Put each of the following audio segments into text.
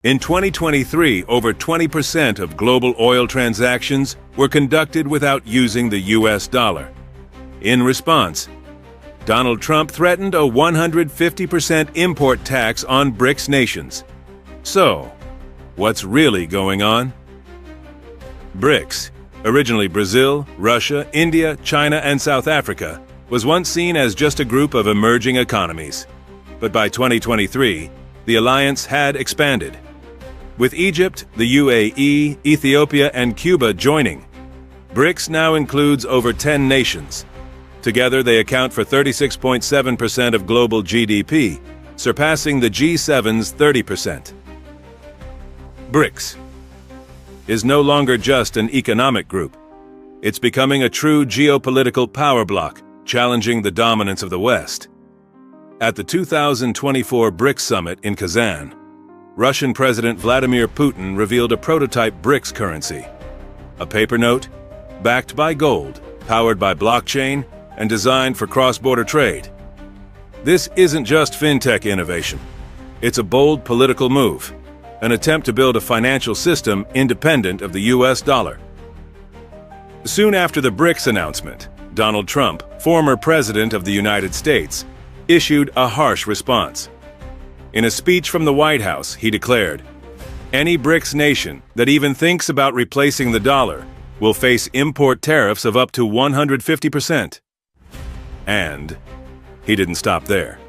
In 2023, over 20% of global oil transactions were conducted without using the US dollar. In response, Donald Trump threatened a 150% import tax on BRICS nations. So, what's really going on? BRICS, originally Brazil, Russia, India, China, and South Africa, was once seen as just a group of emerging economies. But by 2023, the alliance had expanded. With Egypt, the UAE, Ethiopia, and Cuba joining, BRICS now includes over 10 nations. Together, they account for 36.7% of global GDP, surpassing the G7's 30%. BRICS is no longer just an economic group. It's becoming a true geopolitical power bloc, challenging the dominance of the West. At the 2024 BRICS summit in Kazan, Russian President Vladimir Putin revealed a prototype BRICS currency, a paper note backed by gold, powered by blockchain, and designed for cross-border trade. This isn't just fintech innovation. It's a bold political move, an attempt to build a financial system independent of the US dollar. Soon after the BRICS announcement, Donald Trump, former president of the United States, issued a harsh response. In a speech from the White House, he declared, "Any BRICS nation that even thinks about replacing the dollar will face import tariffs of up to 150%. And he didn't stop there.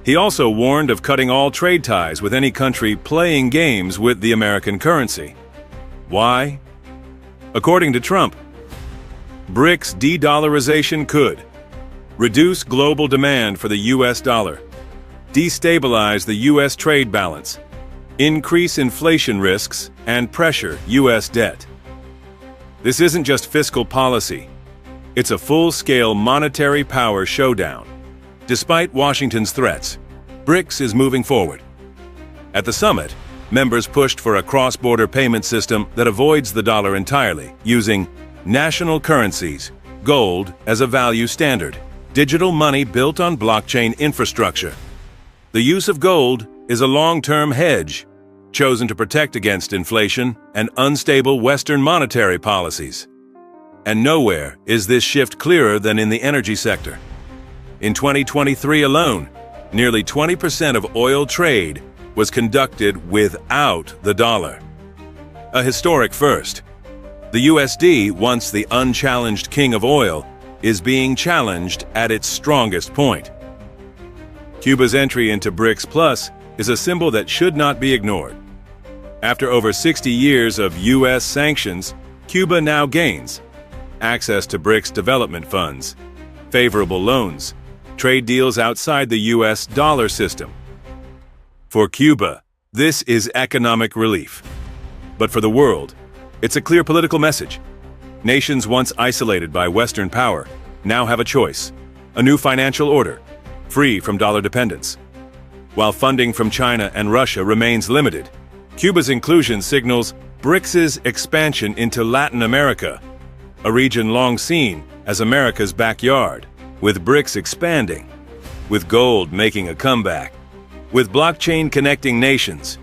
He also warned of cutting all trade ties with any country playing games with the American currency. Why? According to Trump, BRICS de-dollarization could reduce global demand for the US dollar, destabilize the US trade balance, increase inflation risks, and pressure US debt. This isn't just fiscal policy. It's a full-scale monetary power showdown. Despite Washington's threats, BRICS is moving forward. At the summit, members pushed for a cross-border payment system that avoids the dollar entirely, using national currencies, gold as a value standard, digital money built on blockchain infrastructure. The use of gold is a long-term hedge, chosen to protect against inflation and unstable Western monetary policies. And nowhere is this shift clearer than in the energy sector. In 2023 alone, nearly 20% of oil trade was conducted without the dollar. A historic first. The USD, once the unchallenged king of oil, is being challenged at its strongest point. Cuba's entry into BRICS Plus is a symbol that should not be ignored. After over 60 years of U.S. sanctions, Cuba now gains access to BRICS development funds, favorable loans, trade deals outside the U.S. dollar system. For Cuba, this is economic relief. But for the world, it's a clear political message. Nations once isolated by Western power now have a choice, a new financial order, free from dollar dependence. While funding from China and Russia remains limited, Cuba's inclusion signals BRICS's expansion into Latin America, a region long seen as America's backyard, with BRICS expanding, with gold making a comeback, with blockchain connecting nations,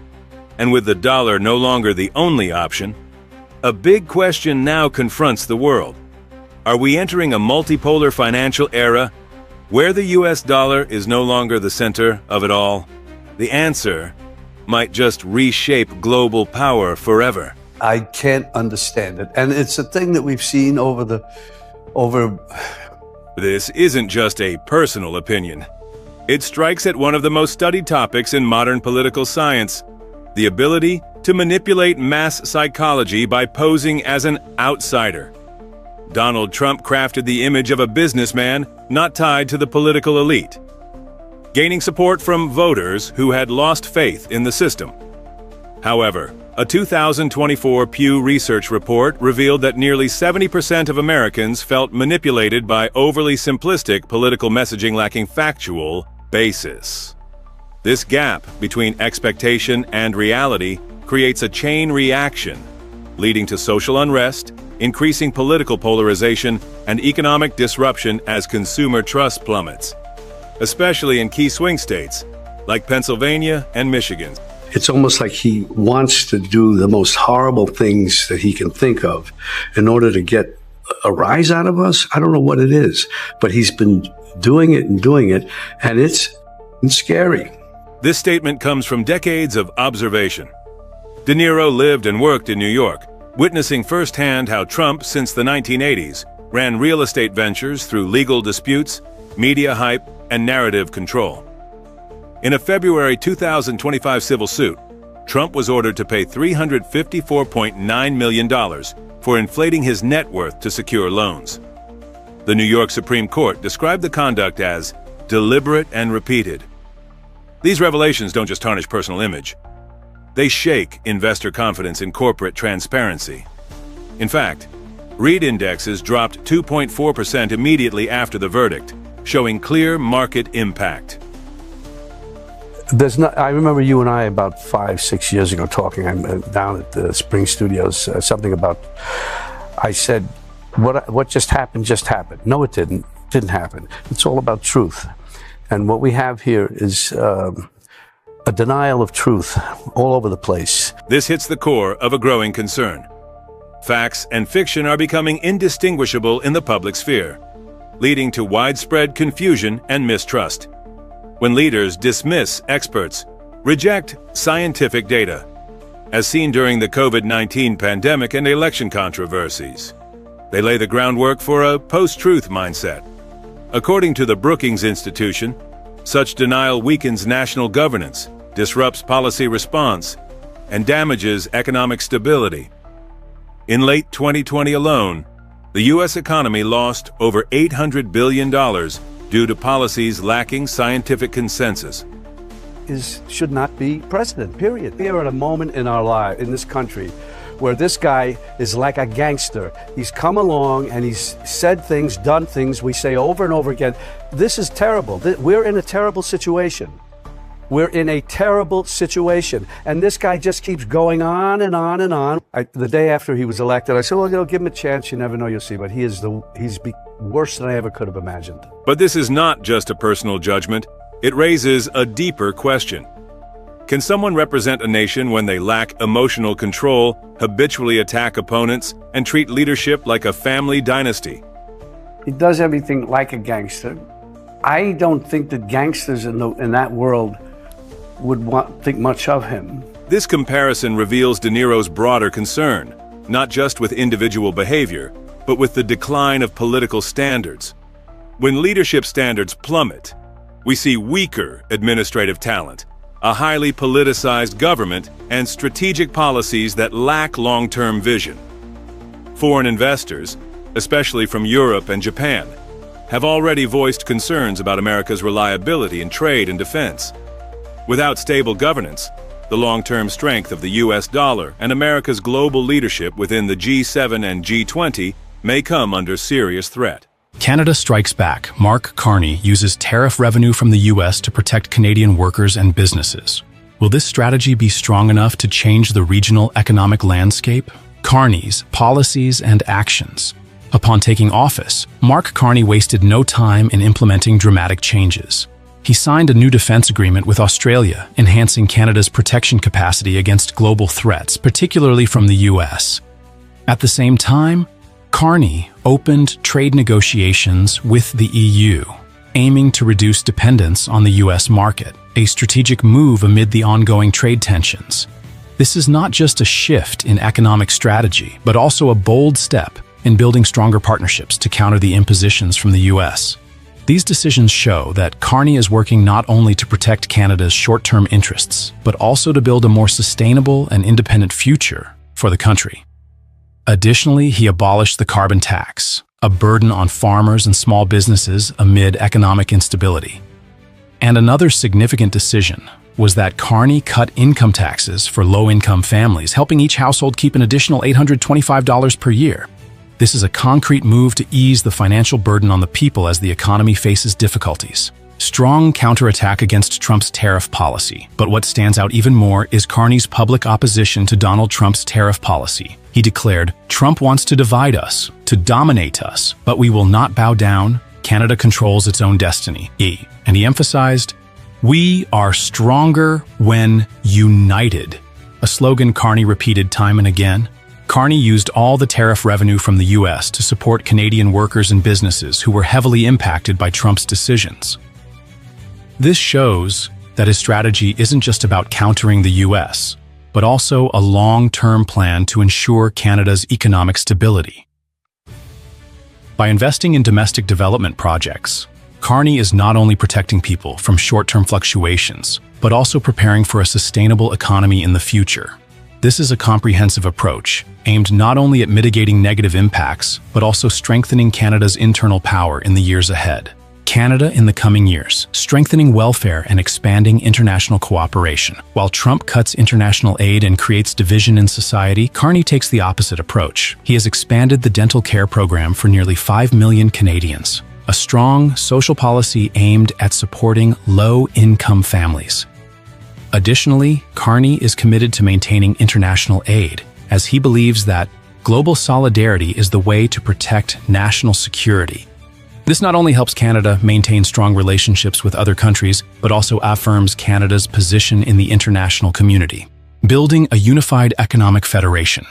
and with the dollar no longer the only option. A big question now confronts the world. Are we entering a multipolar financial era where the US dollar is no longer the center of it all? The answer might just reshape global power forever. I can't understand it. And it's a thing that we've seen over This isn't just a personal opinion. It strikes at one of the most studied topics in modern political science, the ability to manipulate mass psychology by posing as an outsider. Donald Trump crafted the image of a businessman not tied to the political elite, gaining support from voters who had lost faith in the system. However, a 2024 Pew Research report revealed that nearly 70% of Americans felt manipulated by overly simplistic political messaging lacking factual basis. This gap between expectation and reality creates a chain reaction, leading to social unrest, increasing political polarization, and economic disruption as consumer trust plummets, especially in key swing states like Pennsylvania and Michigan. It's almost like he wants to do the most horrible things that he can think of in order to get a rise out of us. I don't know what it is, but he's been doing it, and it's scary. This statement comes from decades of observation. De Niro lived and worked in New York, witnessing firsthand how Trump, since the 1980s, ran real estate ventures through legal disputes, media hype, and narrative control. In a February 2025 civil suit, Trump was ordered to pay $354.9 million for inflating his net worth to secure loans. The New York Supreme Court described the conduct as deliberate and repeated. These revelations don't just tarnish personal image. They shake investor confidence in corporate transparency. In fact, REIT indexes dropped 2.4% immediately after the verdict, showing clear market impact. I remember you and I about 5-6 years ago talking. I'm down at the Spring Studios. Something about, I said, what just happened just happened. No, it didn't. It didn't happen. It's all about truth. And what we have here is a denial of truth all over the place. This hits the core of a growing concern. Facts and fiction are becoming indistinguishable in the public sphere, leading to widespread confusion and mistrust. When leaders dismiss experts, reject scientific data, as seen during the COVID-19 pandemic and election controversies, they lay the groundwork for a post-truth mindset. According to the Brookings Institution, such denial weakens national governance, disrupts policy response, and damages economic stability. In late 2020 alone, the U.S. economy lost over $800 billion due to policies lacking scientific consensus. Should not be president, period. We are at a moment in our life, in this country, where this guy is like a gangster. He's come along and he's said things, done things we say over and over again. This is terrible. We're in a terrible situation. We're in a terrible situation. And this guy just keeps going on and on and on. The day after he was elected, I said, well, give him a chance. You never know, you'll see. But he's worse than I ever could have imagined. But this is not just a personal judgment. It raises a deeper question. Can someone represent a nation when they lack emotional control, habitually attack opponents, and treat leadership like a family dynasty? He does everything like a gangster. I don't think that gangsters in that world would think much of him. This comparison reveals De Niro's broader concern, not just with individual behavior, but with the decline of political standards. When leadership standards plummet, we see weaker administrative talent, a highly politicized government, and strategic policies that lack long-term vision. Foreign investors, especially from Europe and Japan, have already voiced concerns about America's reliability in trade and defense. Without stable governance, the long-term strength of the U.S. dollar and America's global leadership within the G7 and G20 may come under serious threat. Canada strikes back. Mark Carney uses tariff revenue from the U.S. to protect Canadian workers and businesses. Will this strategy be strong enough to change the regional economic landscape? Carney's policies and actions. Upon taking office, Mark Carney wasted no time in implementing dramatic changes. He signed a new defense agreement with Australia, enhancing Canada's protection capacity against global threats, particularly from the U.S. At the same time, Carney opened trade negotiations with the EU, aiming to reduce dependence on the U.S. market, a strategic move amid the ongoing trade tensions. This is not just a shift in economic strategy, but also a bold step in building stronger partnerships to counter the impositions from the U.S. These decisions show that Carney is working not only to protect Canada's short-term interests, but also to build a more sustainable and independent future for the country. Additionally, he abolished the carbon tax, a burden on farmers and small businesses amid economic instability. And another significant decision was that Carney cut income taxes for low-income families, helping each household keep an additional $825 per year. This is a concrete move to ease the financial burden on the people as the economy faces difficulties. Strong counterattack against Trump's tariff policy. But what stands out even more is Carney's public opposition to Donald Trump's tariff policy. He declared, "Trump wants to divide us, to dominate us, but we will not bow down. Canada controls its own destiny." And he emphasized, "We are stronger when united," a slogan Carney repeated time and again. Carney used all the tariff revenue from the U.S. to support Canadian workers and businesses who were heavily impacted by Trump's decisions. This shows that his strategy isn't just about countering the U.S., but also a long-term plan to ensure Canada's economic stability. By investing in domestic development projects, Carney is not only protecting people from short-term fluctuations, but also preparing for a sustainable economy in the future. This is a comprehensive approach, aimed not only at mitigating negative impacts, but also strengthening Canada's internal power in the years ahead. Canada in the coming years, strengthening welfare and expanding international cooperation. While Trump cuts international aid and creates division in society, Carney takes the opposite approach. He has expanded the dental care program for nearly 5 million Canadians, a strong social policy aimed at supporting low-income families. Additionally, Carney is committed to maintaining international aid, as he believes that global solidarity is the way to protect national security. This not only helps Canada maintain strong relationships with other countries, but also affirms Canada's position in the international community, building a unified economic federation.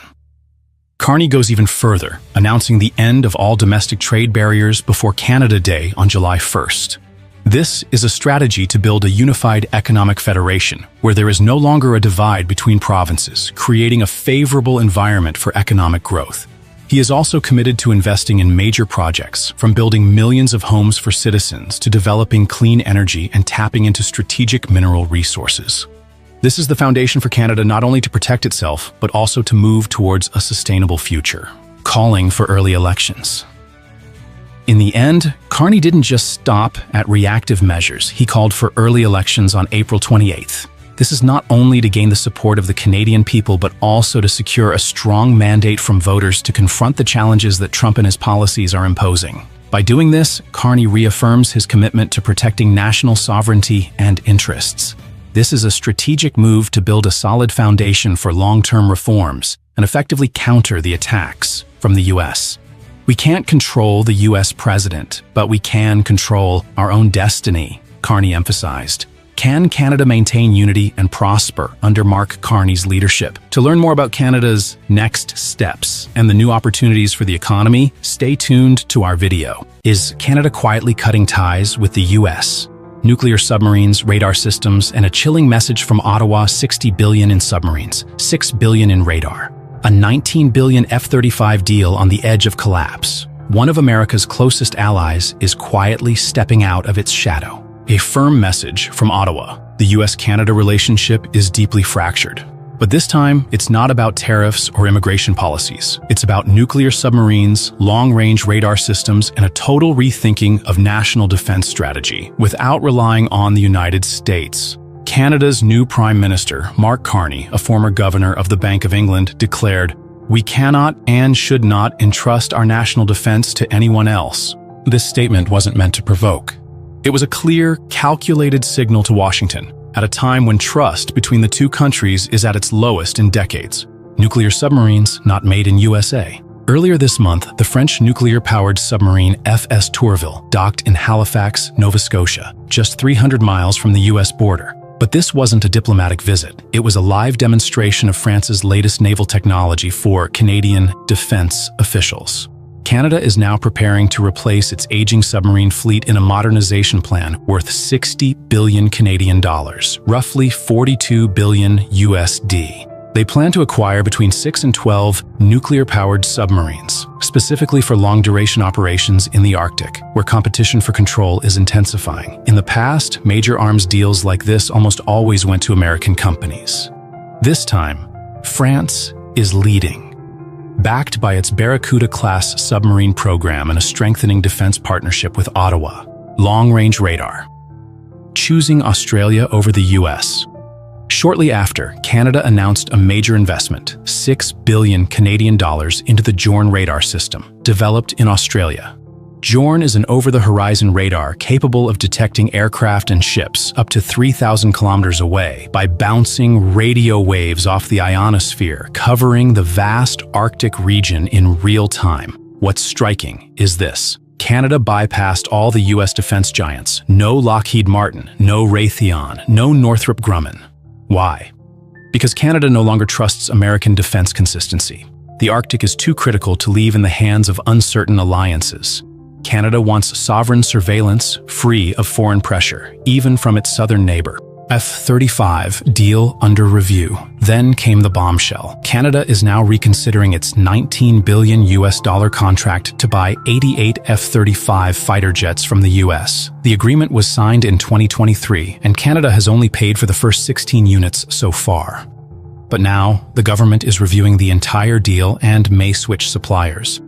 Carney goes even further, announcing the end of all domestic trade barriers before Canada Day on July 1st. This is a strategy to build a unified economic federation where there is no longer a divide between provinces, creating a favorable environment for economic growth. He is also committed to investing in major projects, from building millions of homes for citizens to developing clean energy and tapping into strategic mineral resources. This is the foundation for Canada not only to protect itself, but also to move towards a sustainable future, calling for early elections. In the end, Carney didn't just stop at reactive measures. He called for early elections on April 28th. This is not only to gain the support of the Canadian people, but also to secure a strong mandate from voters to confront the challenges that Trump and his policies are imposing. By doing this, Carney reaffirms his commitment to protecting national sovereignty and interests. This is a strategic move to build a solid foundation for long-term reforms and effectively counter the attacks from the U.S. We can't control the U.S. president, but we can control our own destiny, Carney emphasized. Can Canada maintain unity and prosper under Mark Carney's leadership? To learn more about Canada's next steps and the new opportunities for the economy, stay tuned to our video. Is Canada quietly cutting ties with the U.S.? Nuclear submarines, radar systems, and a chilling message from Ottawa: $60 billion in submarines, $6 billion in radar. A $19 billion F-35 deal on the edge of collapse. One of America's closest allies is quietly stepping out of its shadow. A firm message from Ottawa. The U.S.-Canada relationship is deeply fractured. But this time, it's not about tariffs or immigration policies. It's about nuclear submarines, long-range radar systems, and a total rethinking of national defense strategy without relying on the United States. Canada's new Prime Minister, Mark Carney, a former governor of the Bank of England, declared, "We cannot and should not entrust our national defense to anyone else." This statement wasn't meant to provoke. It was a clear, calculated signal to Washington, at a time when trust between the two countries is at its lowest in decades. Nuclear submarines not made in USA. Earlier this month, the French nuclear-powered submarine FS Tourville docked in Halifax, Nova Scotia, just 300 miles from the U.S. border. But this wasn't a diplomatic visit. It was a live demonstration of France's latest naval technology for Canadian defense officials. Canada is now preparing to replace its aging submarine fleet in a modernization plan worth 60 billion Canadian dollars, roughly 42 billion USD. They plan to acquire between 6 and 12 nuclear-powered submarines, specifically for long-duration operations in the Arctic, where competition for control is intensifying. In the past, major arms deals like this almost always went to American companies. This time, France is leading. Backed by its Barracuda-class submarine program and a strengthening defense partnership with Ottawa, long-range radar, choosing Australia over the U.S. Shortly after, Canada announced a major investment, 6 billion Canadian dollars, into the JORN radar system, developed in Australia. JORN is an over-the-horizon radar capable of detecting aircraft and ships up to 3,000 kilometers away by bouncing radio waves off the ionosphere, covering the vast Arctic region in real time. What's striking is this. Canada bypassed all the US defense giants. No Lockheed Martin, no Raytheon, no Northrop Grumman. Why? Because Canada no longer trusts American defense consistency. The Arctic is too critical to leave in the hands of uncertain alliances. Canada wants sovereign surveillance, free of foreign pressure, even from its southern neighbor. F-35 deal under review. Then came the bombshell. Canada is now reconsidering its $19 billion contract to buy 88 F-35 fighter jets from the US. The agreement was signed in 2023, and Canada has only paid for the first 16 units so far. But now, the government is reviewing the entire deal and may switch suppliers.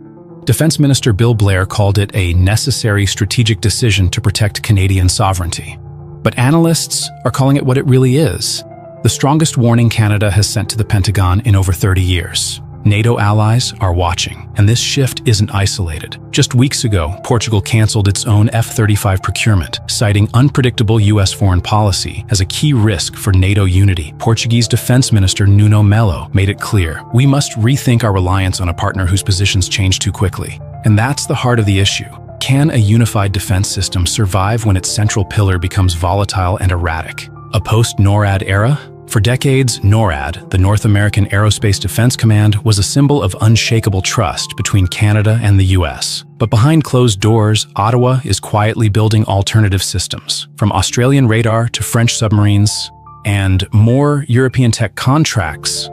Defense Minister Bill Blair called it a necessary strategic decision to protect Canadian sovereignty. But analysts are calling it what it really is: the strongest warning Canada has sent to the Pentagon in over 30 years. NATO allies are watching, and this shift isn't isolated. Just weeks ago, Portugal canceled its own F-35 procurement, citing unpredictable US foreign policy as a key risk for NATO unity. Portuguese Defense Minister Nuno Melo made it clear, we must rethink our reliance on a partner whose positions change too quickly. And that's the heart of the issue. Can a unified defense system survive when its central pillar becomes volatile and erratic? A post-NORAD era? For decades, NORAD, the North American Aerospace Defense Command, was a symbol of unshakable trust between Canada and the US. But behind closed doors, Ottawa is quietly building alternative systems, from Australian radar to French submarines and more European tech contracts.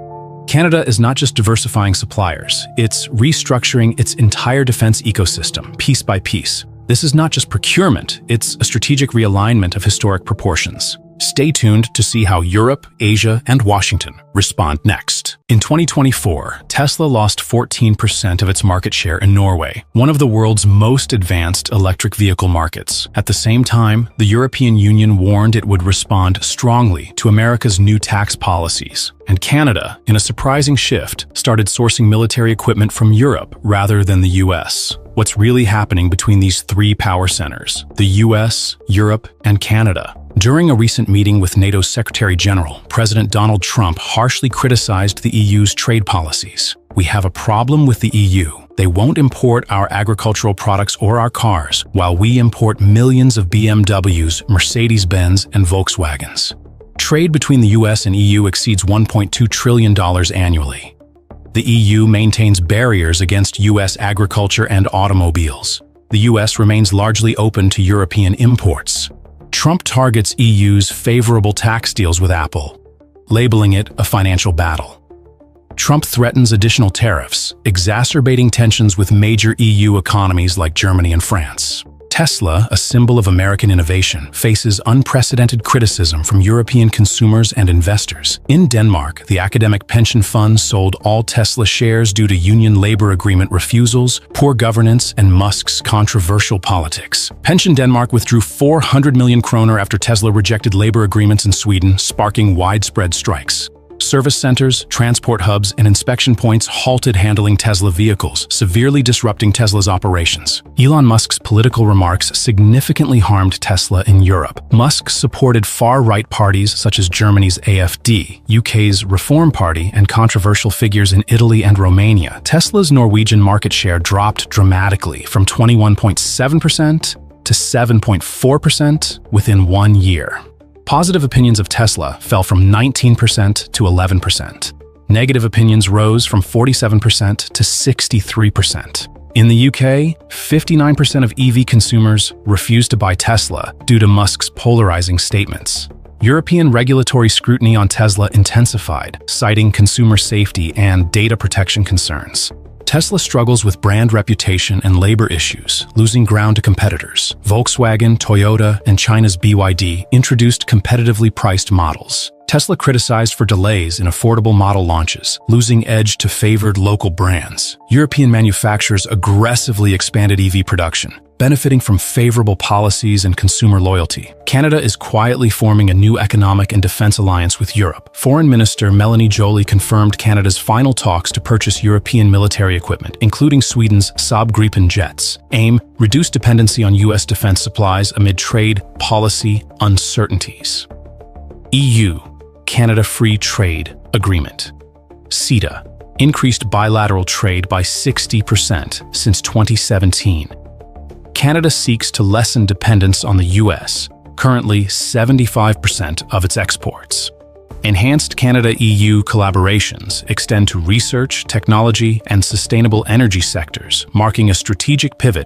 Canada is not just diversifying suppliers, it's restructuring its entire defense ecosystem, piece by piece. This is not just procurement, it's a strategic realignment of historic proportions. Stay tuned to see how Europe, Asia, and Washington respond next. In 2024, Tesla lost 14% of its market share in Norway, one of the world's most advanced electric vehicle markets. At the same time, the European Union warned it would respond strongly to America's new tax policies. And Canada, in a surprising shift, started sourcing military equipment from Europe rather than the US. What's really happening between these three power centers, the US, Europe, and Canada? During a recent meeting with NATO's Secretary General, President Donald Trump harshly criticized the EU's trade policies. We have a problem with the EU. They won't import our agricultural products or our cars, while we import millions of BMWs, Mercedes-Benz, and Volkswagens. Trade between the US and EU exceeds $1.2 trillion annually. The EU maintains barriers against US agriculture and automobiles. The US remains largely open to European imports. Trump targets EU's favorable tax deals with Apple, labeling it a financial battle. Trump threatens additional tariffs, exacerbating tensions with major EU economies like Germany and France. Tesla, a symbol of American innovation, faces unprecedented criticism from European consumers and investors. In Denmark, the academic pension fund sold all Tesla shares due to union labor agreement refusals, poor governance, and Musk's controversial politics. Pension Denmark withdrew 400 million kroner after Tesla rejected labor agreements in Sweden, sparking widespread strikes. Service centers, transport hubs, and inspection points halted handling Tesla vehicles, severely disrupting Tesla's operations. Elon Musk's political remarks significantly harmed Tesla in Europe. Musk supported far-right parties such as Germany's AfD, UK's Reform Party, and controversial figures in Italy and Romania. Tesla's Norwegian market share dropped dramatically from 21.7% to 7.4% within 1 year. Positive opinions of Tesla fell from 19% to 11%. Negative opinions rose from 47% to 63%. In the UK, 59% of EV consumers refused to buy Tesla due to Musk's polarizing statements. European regulatory scrutiny on Tesla intensified, citing consumer safety and data protection concerns. Tesla struggles with brand reputation and labor issues, losing ground to competitors. Volkswagen, Toyota, and China's BYD introduced competitively priced models. Tesla criticized for delays in affordable model launches, losing edge to favored local brands. European manufacturers aggressively expanded EV production, benefiting from favorable policies and consumer loyalty. Canada is quietly forming a new economic and defense alliance with Europe. Foreign Minister Melanie Joly confirmed Canada's final talks to purchase European military equipment, including Sweden's Saab Gripen jets. Aim: reduce dependency on US defense supplies amid trade policy uncertainties. EU-Canada Free Trade Agreement. CETA increased bilateral trade by 60% since 2017. Canada seeks to lessen dependence on the US, currently 75% of its exports. Enhanced Canada-EU collaborations extend to research, technology, and sustainable energy sectors, marking a strategic pivot